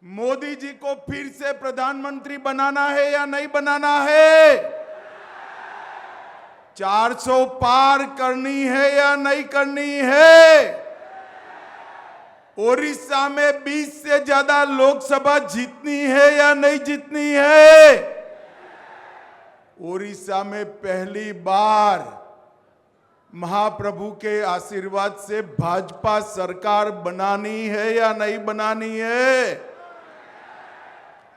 मोदी जी को फिर से प्रधानमंत्री बनाना है या नहीं बनाना है? 400 पार करनी है या नहीं करनी है? ओडिशा में 20 से ज्यादा लोकसभा जीतनी है या नहीं जीतनी है? ओडिशा में पहली बार महाप्रभु के आशीर्वाद से भाजपा सरकार बनानी है या नहीं बनानी है?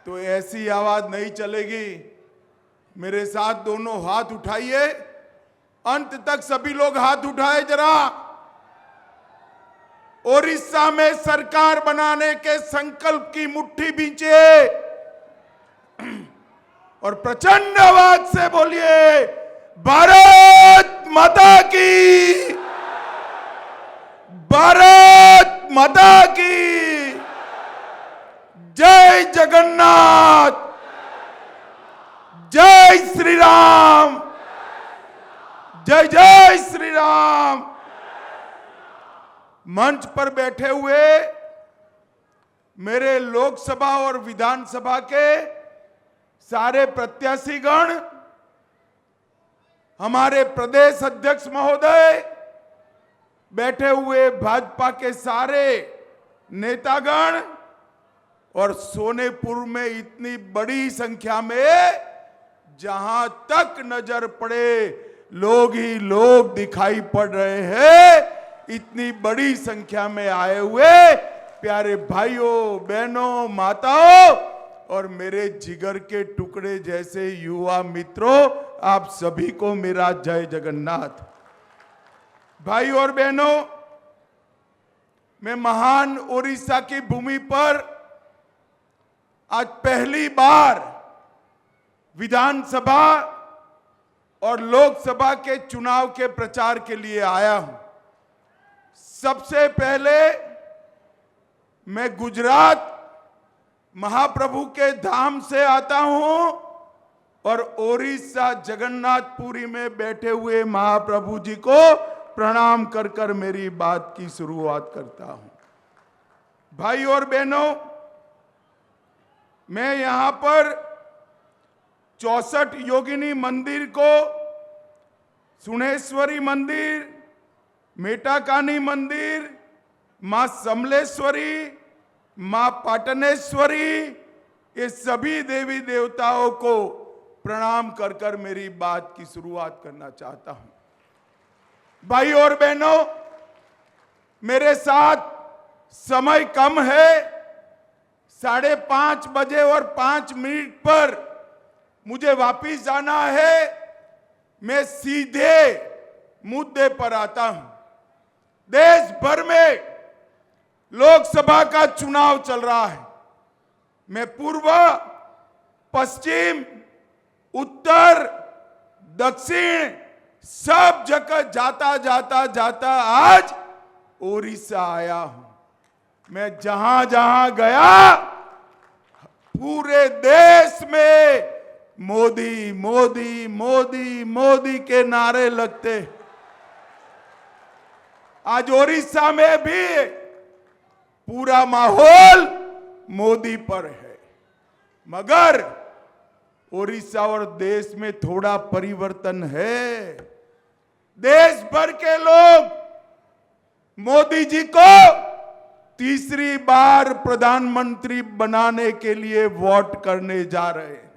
तो ऐसी आवाज नहीं चलेगी। मेरे साथ दोनों हाथ उठाइए, अंत तक सभी लोग हाथ उठाए जरा। ओडिशा में सरकार बनाने के संकल्प की मुट्ठी बींचे और प्रचंड आवाज से बोलिए, भारत माता की, भारत माता की जय जगन्नाथ, जय श्री राम, जय जय श्री राम। मंच पर बैठे हुए मेरे लोकसभा और विधानसभा के सारे प्रत्याशीगण, हमारे प्रदेश अध्यक्ष महोदय, बैठे हुए भाजपा के सारे नेतागण और सोनेपुर में इतनी बड़ी संख्या में जहां तक नजर पड़े लोग ही लोग दिखाई पड़ रहे हैं, इतनी बड़ी संख्या में आए हुए प्यारे भाइयों, बहनों, माताओं और मेरे जिगर के टुकड़े जैसे युवा मित्रों, आप सभी को मेरा जय जगन्नाथ। भाई और बहनों, मैं महान ओडिशा की भूमि पर आज पहली बार विधानसभा और लोकसभा के चुनाव के प्रचार के लिए आया हूं। सबसे पहले मैं गुजरात महाप्रभु के धाम से आता हूं और ओडिशा जगन्नाथपुरी में बैठे हुए महाप्रभु जी को प्रणाम कर कर मेरी बात की शुरुआत करता हूं। भाई और बहनों, मैं यहां पर 64 योगिनी मंदिर को, सुनेश्वरी मंदिर, मेटाकानी मंदिर, मां समलेश्वरी, मां पाटनेश्वरी, ये सभी देवी देवताओं को प्रणाम कर कर मेरी बात की शुरुआत करना चाहता हूं। भाई और बहनों, मेरे साथ समय कम है। 5:30 बजे और 5 मिनट पर मुझे वापिस जाना है। मैं सीधे मुद्दे पर आता हूं। देश भर में लोकसभा का चुनाव चल रहा है। मैं पूर्व, पश्चिम, उत्तर, दक्षिण सब जगह जाता जाता जाता आज ओडिशा आया हूं। मैं जहां जहां गया पूरे देश में मोदी मोदी मोदी मोदी के नारे लगते। आज ओडिशा में भी पूरा माहौल मोदी पर है, मगर ओडिशा और देश में थोड़ा परिवर्तन है। देश भर के लोग मोदी जी को तीसरी बार प्रधानमंत्री बनाने के लिए वोट करने जा रहे हैं।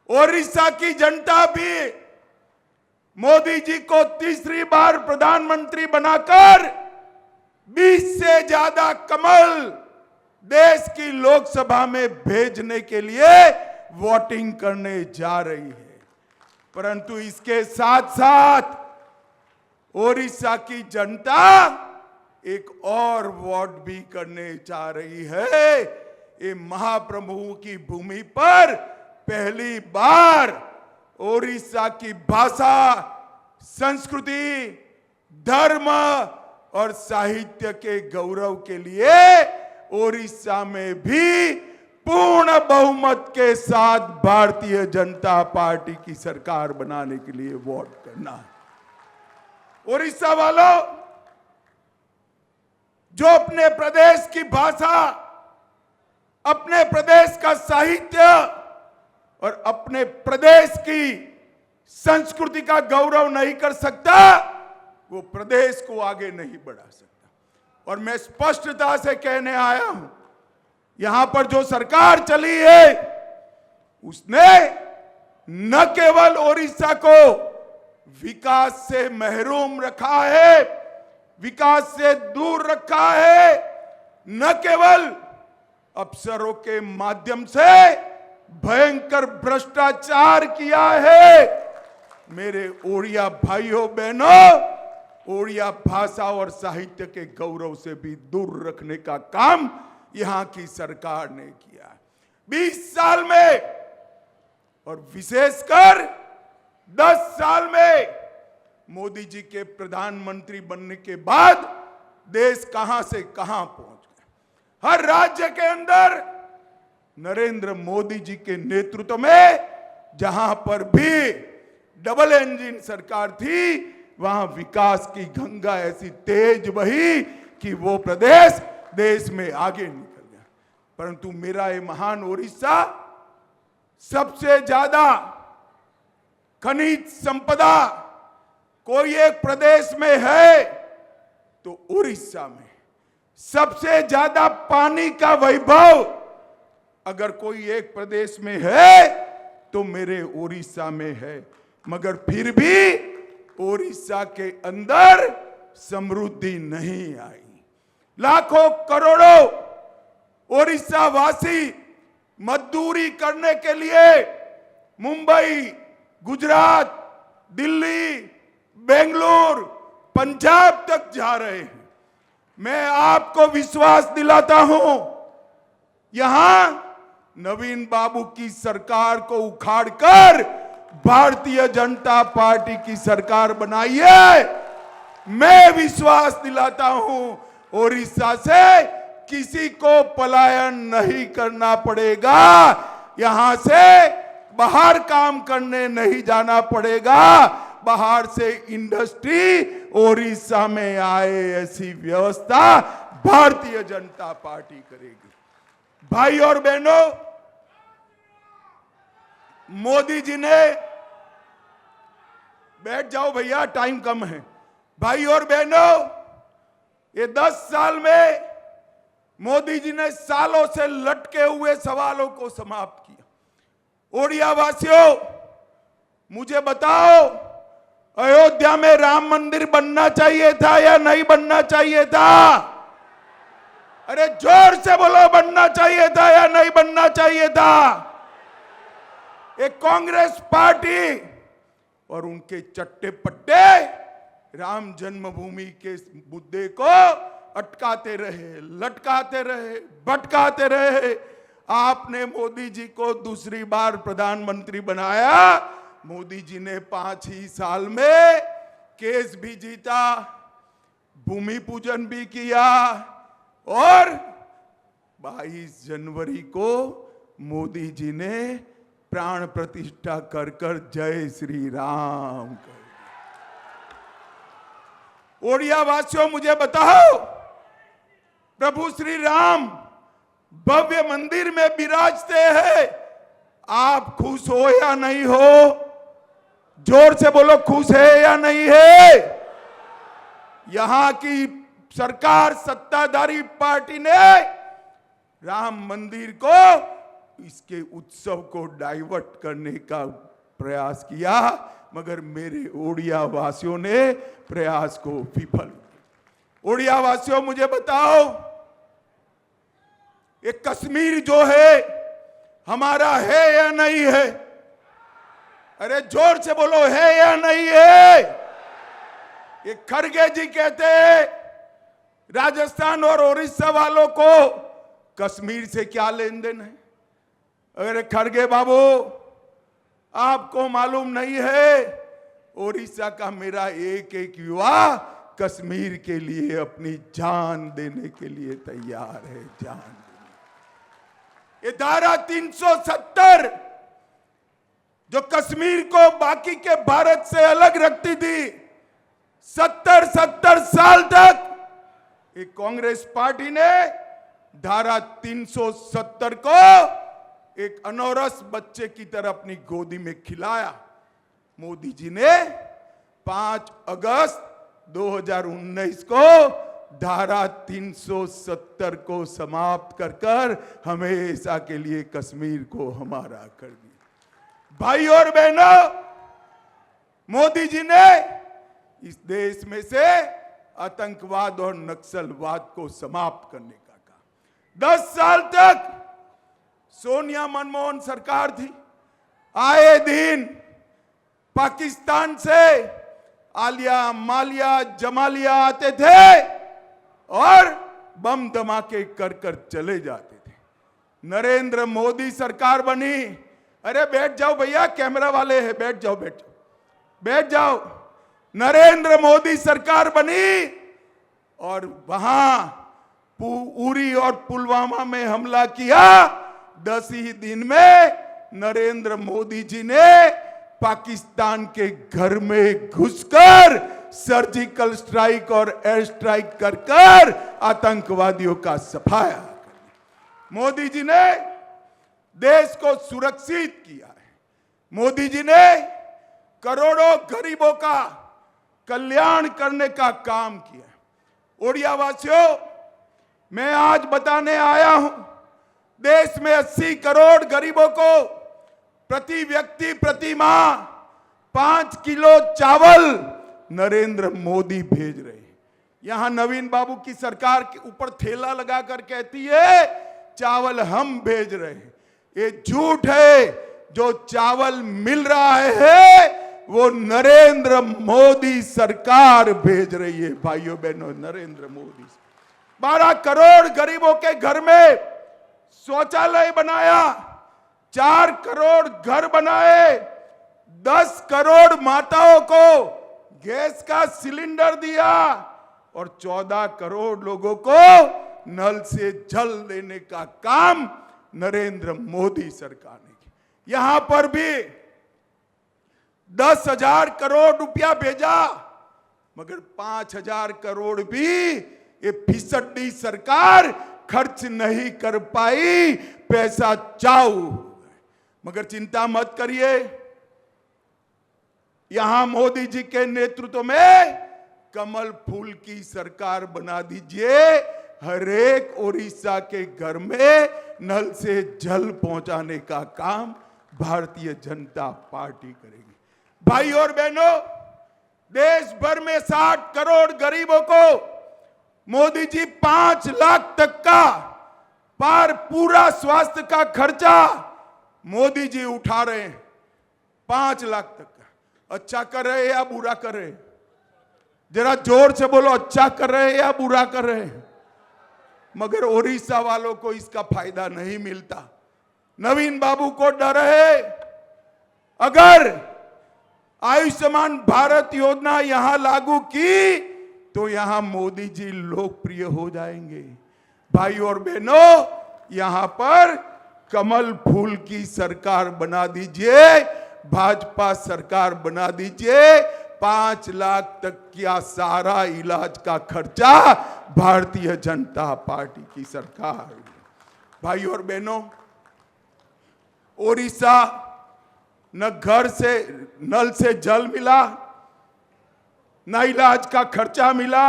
ओडिशा की जनता भी मोदी जी को तीसरी बार प्रधानमंत्री बनाकर 20 से ज्यादा कमल देश की लोकसभा में भेजने के लिए वोटिंग करने जा रही है। परंतु इसके साथ साथ ओडिशा की जनता एक और वोट भी करने जा रही है। ये महाप्रभु की भूमि पर पहली बार ओडिशा की भाषा, संस्कृति, धर्म और साहित्य के गौरव के लिए ओडिशा में भी पूर्ण बहुमत के साथ भारतीय जनता पार्टी की सरकार बनाने के लिए वोट करना है। ओडिशा वालों, जो अपने प्रदेश की भाषा, अपने प्रदेश का साहित्य और अपने प्रदेश की संस्कृति का गौरव नहीं कर सकता, वो प्रदेश को आगे नहीं बढ़ा सकता। और मैं स्पष्टता से कहने आया हूं, यहां पर जो सरकार चली है उसने न केवल ओडिशा को विकास से महरूम रखा है, विकास से दूर रखा है, न केवल अफसरों के माध्यम से भयंकर भ्रष्टाचार किया है। मेरे ओडिया भाइयों बहनों, ओडिया भाषा और साहित्य के गौरव से भी दूर रखने का काम यहां की सरकार ने किया है 20 साल में, और विशेषकर 10 साल में मोदी जी के प्रधानमंत्री बनने के बाद देश कहां से कहां पहुंच गया। हर राज्य के अंदर नरेंद्र मोदी जी के नेतृत्व में जहां पर भी डबल इंजन सरकार थी, वहां विकास की गंगा ऐसी तेज बही कि वो प्रदेश देश में आगे निकल गया। परंतु मेरा ये महान ओडिशा सबसे ज्यादा खनिज संपदा कोई एक प्रदेश में है तो उड़ीसा में, सबसे ज्यादा पानी का वैभव अगर कोई एक प्रदेश में है तो मेरे उड़ीसा में है। मगर फिर भी उड़ीसा के अंदर समृद्धि नहीं आई। लाखों करोड़ों उड़ीसा वासी मजदूरी करने के लिए मुंबई, गुजरात, दिल्ली, बेंगलुरु, पंजाब तक जा रहे हैं। मैं आपको विश्वास दिलाता हूं, यहां नवीन बाबू की सरकार को उखाड़कर भारतीय जनता पार्टी की सरकार बनाई है। मैं विश्वास दिलाता हूं, ओडिशा से किसी को पलायन नहीं करना पड़ेगा, यहां से बाहर काम करने नहीं जाना पड़ेगा, बाहर से इंडस्ट्री ओडिशा में आए ऐसी व्यवस्था भारतीय जनता पार्टी करेगी। भाई और बहनों, मोदी जी ने, बैठ जाओ भैया टाइम कम है। भाई और बहनों, ये 10 साल में मोदी जी ने सालों से लटके हुए सवालों को समाप्त किया। ओडिया वासियों, मुझे बताओ, अयोध्या में राम मंदिर बनना चाहिए था या नहीं बनना चाहिए था? अरे जोर से बोलो, बनना चाहिए था या नहीं बनना चाहिए था? एक कांग्रेस पार्टी और उनके चट्टे पट्टे राम जन्मभूमि के मुद्दे को अटकाते रहे, लटकाते रहे, भटकाते रहे। आपने मोदी जी को दूसरी बार प्रधानमंत्री बनाया। मोदी जी ने 5 ही साल में केस भी जीता, भूमि पूजन भी किया, और 22 जनवरी को मोदी जी ने प्राण प्रतिष्ठा कर कर जय श्री राम कर। ओडिया वासियों, मुझे बताओ, प्रभु श्री राम भव्य मंदिर में विराजते हैं, आप खुश हो या नहीं हो? जोर से बोलो, खुश है या नहीं है? यहां की सरकार, सत्ताधारी पार्टी ने राम मंदिर को, इसके उत्सव को डाइवर्ट करने का प्रयास किया, मगर मेरे ओडिया वासियों ने प्रयास को विफल। ओडिया वासियों, मुझे बताओ, ये कश्मीर जो है हमारा है या नहीं है? अरे जोर से बोलो, है या नहीं है? ये खड़गे जी कहते हैं राजस्थान और उड़ीसा वालों को कश्मीर से क्या लेन देन है? अरे खड़गे बाबू, आपको मालूम नहीं है, उड़ीसा का मेरा एक एक युवा कश्मीर के लिए अपनी जान देने के लिए तैयार है, जान देने। ये धारा 370 जो कश्मीर को बाकी के भारत से अलग रखती थी, 70 साल तक एक कांग्रेस पार्टी ने धारा 370 को एक अनौरस बच्चे की तरह अपनी गोदी में खिलाया। मोदी जी ने 5 अगस्त 2019 को धारा 370 को समाप्त कर हमेशा के लिए कश्मीर को हमारा कर दिया। भाई और बहनों, मोदी जी ने इस देश में से आतंकवाद और नक्सलवाद को समाप्त करने का कहा। 10 साल तक सोनिया मनमोहन सरकार थी। आए दिन पाकिस्तान से आलिया मालिया जमालिया आते थे और बम धमाके कर चले जाते थे। नरेंद्र मोदी सरकार बनी। अरे बैठ जाओ भैया, कैमरा वाले हैं, बैठ जाओ बैठ जाओ बैठ जाओ। नरेंद्र मोदी सरकार बनी और वहां उरी और पुलवामा में हमला किया। 10 ही दिन में नरेंद्र मोदी जी ने पाकिस्तान के घर में घुसकर सर्जिकल स्ट्राइक और एयर स्ट्राइक कर आतंकवादियों का सफाया कर दिया। मोदी जी ने देश को सुरक्षित किया है। मोदी जी ने करोड़ों गरीबों का कल्याण करने का काम किया। ओडिया वासियों, मैं आज बताने आया हूं, देश में 80 करोड़ गरीबों को प्रति व्यक्ति प्रति माह 5 किलो चावल नरेंद्र मोदी भेज रहे हैं। यहां नवीन बाबू की सरकार के ऊपर थैला लगाकर कहती है चावल हम भेज रहे हैं। ये झूठ है। जो चावल मिल रहा है वो नरेंद्र मोदी सरकार भेज रही है। भाइयों बहनों, नरेंद्र मोदी 12 करोड़ गरीबों के घर में शौचालय बनाया, 4 करोड़ घर बनाए, 10 करोड़ माताओं को गैस का सिलेंडर दिया और 14 करोड़ लोगों को नल से जल देने का काम नरेंद्र मोदी सरकार ने किया। यहां पर भी 10,000 करोड़ रुपया भेजा, मगर 5,000 करोड़ भी ये फिसड्डी सरकार खर्च नहीं कर पाई। पैसा चाऊ। मगर चिंता मत करिए, यहां मोदी जी के नेतृत्व में कमल फूल की सरकार बना दीजिए। हर एक ओडिशा के घर में नल से जल पहुंचाने का काम भारतीय जनता पार्टी करेगी। भाई और बहनों, देश भर में 60 करोड़ गरीबों को मोदी जी 5 लाख तक का पूरा स्वास्थ्य का खर्चा मोदी जी उठा रहे हैं। 5 लाख तक का। अच्छा कर रहे हैं या बुरा कर रहे हैं? जरा जोर से बोलो, अच्छा कर रहे हैं या बुरा कर रहे हैं? मगर ओडिशा वालों को इसका फायदा नहीं मिलता। नवीन बाबू को डर है, अगर आयुष्मान भारत योजना यहां लागू की तो यहां मोदी जी लोकप्रिय हो जाएंगे। भाई और बहनों, यहां पर कमल फूल की सरकार बना दीजिए, भाजपा सरकार बना दीजिए। 5 लाख तक का सारा इलाज का खर्चा भारतीय जनता पार्टी की सरकार। भाई और बहनों, ओडिशा न घर से नल से जल मिला, न इलाज का खर्चा मिला,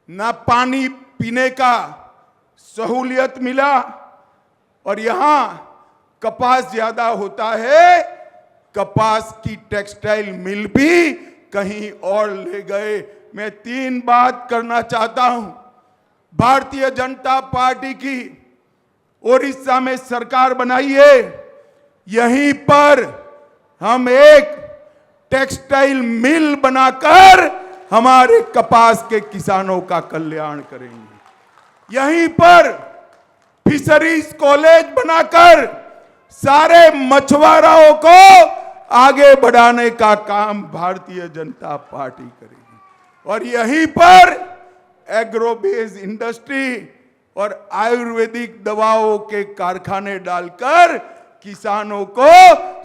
न पानी पीने का सहूलियत मिला, और यहां कपास ज्यादा होता है। कपास की टेक्सटाइल मिल भी कहीं और ले गए। मैं 3 बात करना चाहता हूं। भारतीय जनता पार्टी की ओडिशा में सरकार बनाई है, यहीं पर हम एक टेक्सटाइल मिल बनाकर हमारे कपास के किसानों का कल्याण करेंगे। यहीं पर फिशरीज कॉलेज बनाकर सारे मछुआरों को आगे बढ़ाने का काम भारतीय जनता पार्टी करेगी। और यहीं पर एग्रोबेस इंडस्ट्री और आयुर्वेदिक दवाओं के कारखाने डालकर किसानों को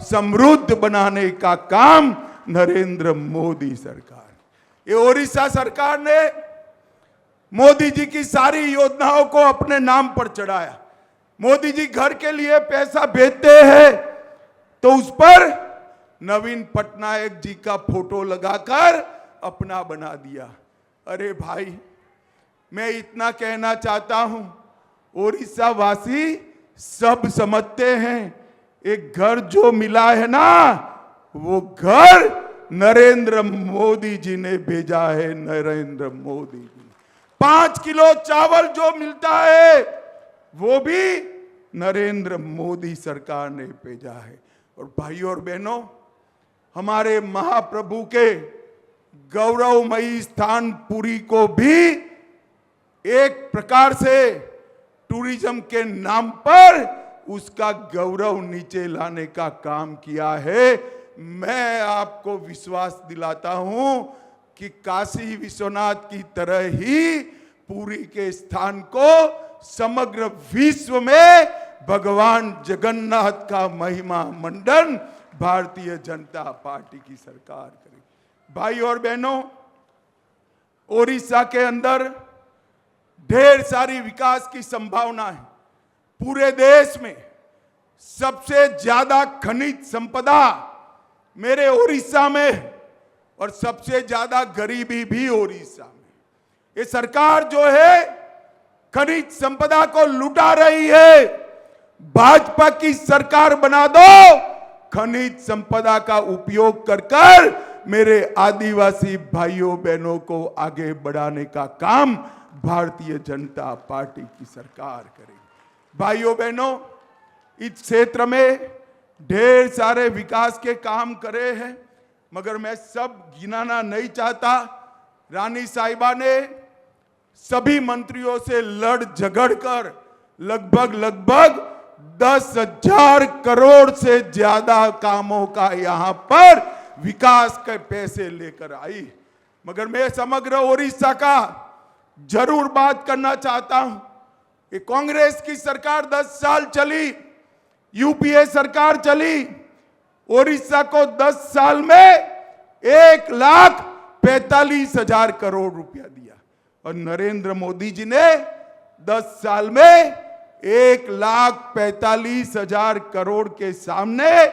समृद्ध बनाने का काम नरेंद्र मोदी सरकार। ये ओडिशा सरकार ने मोदी जी की सारी योजनाओं को अपने नाम पर चढ़ाया। मोदी जी घर के लिए पैसा भेजते हैं तो उस पर नवीन पटनायक जी का फोटो लगाकर अपना बना दिया। अरे भाई, मैं इतना कहना चाहता हूं, ओडिशा वासी सब समझते हैं, एक घर जो मिला है ना, वो घर नरेंद्र मोदी जी ने भेजा है। नरेंद्र मोदी जी 5 किलो चावल जो मिलता है वो भी नरेंद्र मोदी सरकार ने भेजा है। और भाइयों और बहनों, हमारे महाप्रभु के गौरवमयी स्थान पुरी को भी एक प्रकार से टूरिज्म के नाम पर उसका गौरव नीचे लाने का काम किया है। मैं आपको विश्वास दिलाता हूं कि काशी विश्वनाथ की तरह ही पुरी के स्थान को समग्र विश्व में भगवान जगन्नाथ का महिमा मंडन भारतीय जनता पार्टी की सरकार करेगी। भाई और बहनों, ओडिशा के अंदर ढेर सारी विकास की संभावना है। पूरे देश में सबसे ज्यादा खनिज संपदा मेरे ओडिशा में, और सबसे ज्यादा गरीबी भी ओडिशा में। ये सरकार जो है खनिज संपदा को लुटा रही है। भाजपा की सरकार बना दो, खनिज संपदा का उपयोग कर मेरे आदिवासी भाइयों बहनों को आगे बढ़ाने का काम भारतीय जनता पार्टी की सरकार करेगी। भाइयों बहनों, इस क्षेत्र में ढेर सारे विकास के काम करे हैं, मगर मैं सब गिनाना नहीं चाहता। रानी साहिबा ने सभी मंत्रियों से लड़ झगड़ कर लगभग 10,000 करोड़ से ज्यादा कामों का यहां पर विकास के पैसे लेकर आई। मगर मैं समग्र ओडिशा का जरूर बात करना चाहता हूं। ये कांग्रेस की सरकार 10 साल चली, यूपीए सरकार चली, ओडिशा को 10 साल में 1,45,000 करोड़ रुपया दिया, और नरेंद्र मोदी जी ने 10 साल में 1,45,000 करोड़ के सामने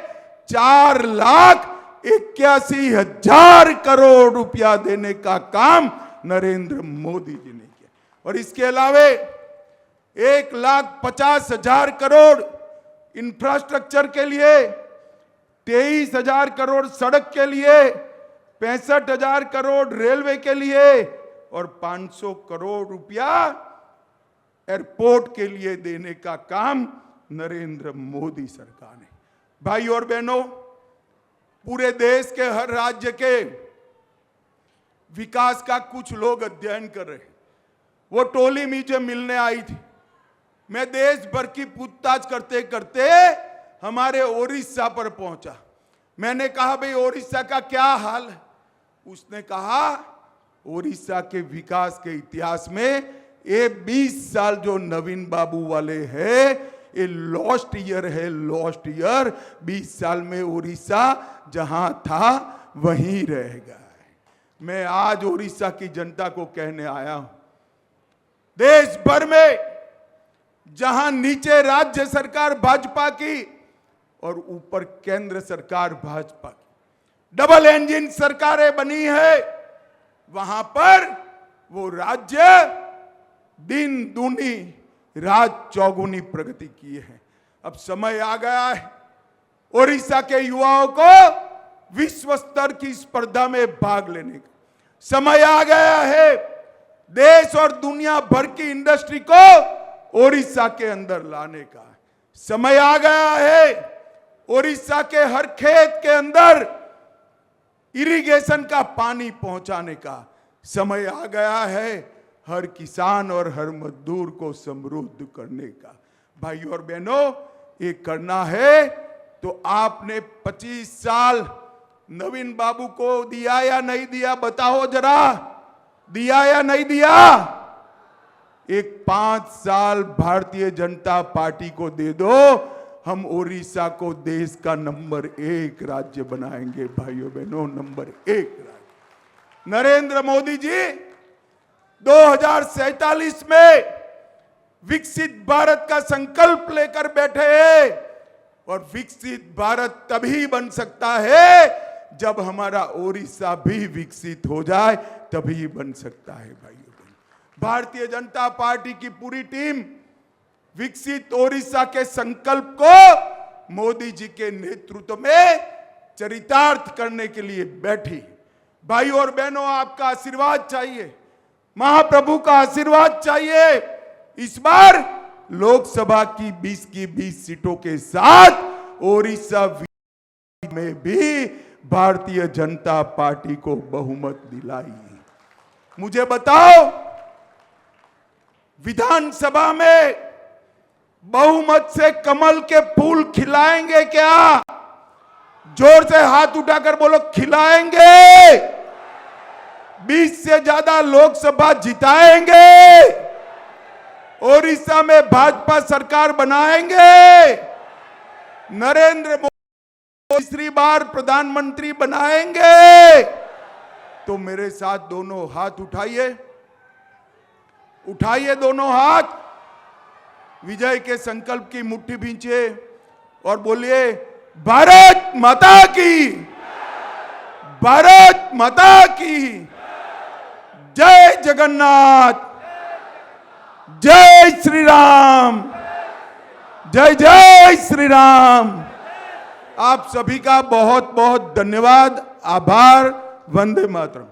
4,81,000 करोड़ रुपया देने का काम नरेंद्र मोदी जी ने किया। और इसके अलावे 1,50,000 करोड़ इंफ्रास्ट्रक्चर के लिए, 23,000 करोड़ सड़क के लिए, 65,000 करोड़ रेलवे के लिए, और 500 करोड़ रुपया एयरपोर्ट के लिए देने का काम नरेंद्र मोदी सरकार ने। भाई और बहनों, पूरे देश के हर राज्य के विकास का कुछ लोग अध्ययन कर रहे हैं। वो टोली मुझे मिलने आई थी। मैं देश भर की पूछताछ करते करते हमारे ओडिशा पर पहुंचा। मैंने कहा, भाई ओडिशा का क्या हाल है? उसने कहा, ओडिशा के विकास के इतिहास में ये 20 साल जो नवीन बाबू वाले हैं, ये लॉस्ट ईयर है, लॉस्ट ईयर। 20 साल में ओडिशा जहां था वहीं रहेगा। मैं आज ओडिशा की जनता को कहने आया हूं, देश भर में जहां नीचे राज्य सरकार भाजपा की और ऊपर केंद्र सरकार भाजपा की, डबल इंजन सरकारें बनी है, वहां पर वो राज्य दिन दूनी रात चौगुनी प्रगति किए हैं। अब समय आ गया है ओडिशा के युवाओं को विश्व स्तर की स्पर्धा में भाग लेने का। समय आ गया है देश और दुनिया भर की इंडस्ट्री को ओडिशा के अंदर लाने का। समय आ गया है ओडिशा के हर खेत के अंदर इरिगेशन का पानी पहुंचाने का। समय आ गया है हर किसान और हर मजदूर को समृद्ध करने का। भाई और बहनों, ये करना है तो आपने 25 साल नवीन बाबू को दिया या नहीं दिया? बताओ जरा, दिया या नहीं दिया? एक 5 साल भारतीय जनता पार्टी को दे दो, हम ओडिशा को देश का नंबर 1 राज्य बनाएंगे। भाइयों बहनों, नंबर 1 राज्य। नरेंद्र मोदी जी 2047 में विकसित भारत का संकल्प लेकर बैठे हैं, और विकसित भारत तभी बन सकता है जब हमारा ओडिशा भी विकसित हो जाए, तभी बन सकता है। भाइयों बहनों, भारतीय जनता पार्टी की पूरी टीम विकसित ओडिशा के संकल्प को मोदी जी के नेतृत्व में चरितार्थ करने के लिए बैठी। भाइयों और बहनों, आपका आशीर्वाद चाहिए, महाप्रभु का आशीर्वाद चाहिए। इस बार लोकसभा की 20 की 20 सीटों के साथ ओडिशा में भी भारतीय जनता पार्टी को बहुमत दिलाई। मुझे बताओ, विधानसभा में बहुमत से कमल के फूल खिलाएंगे क्या? जोर से हाथ उठाकर बोलो, खिलाएंगे। 20 से ज्यादा लोकसभा जिताएंगे। ओडिशा में भाजपा सरकार बनाएंगे। नरेंद्र मोदी तीसरी बार प्रधानमंत्री बनाएंगे। तो मेरे साथ दोनों हाथ उठाइए, उठाइए दोनों हाथ, विजय के संकल्प की मुट्ठी भींचे और बोलिए, भारत माता की, भारत माता की जय जगन्नाथ, जय श्री राम, जय जय श्री राम। आप सभी का बहुत बहुत धन्यवाद, आभार। वंदे मातरम।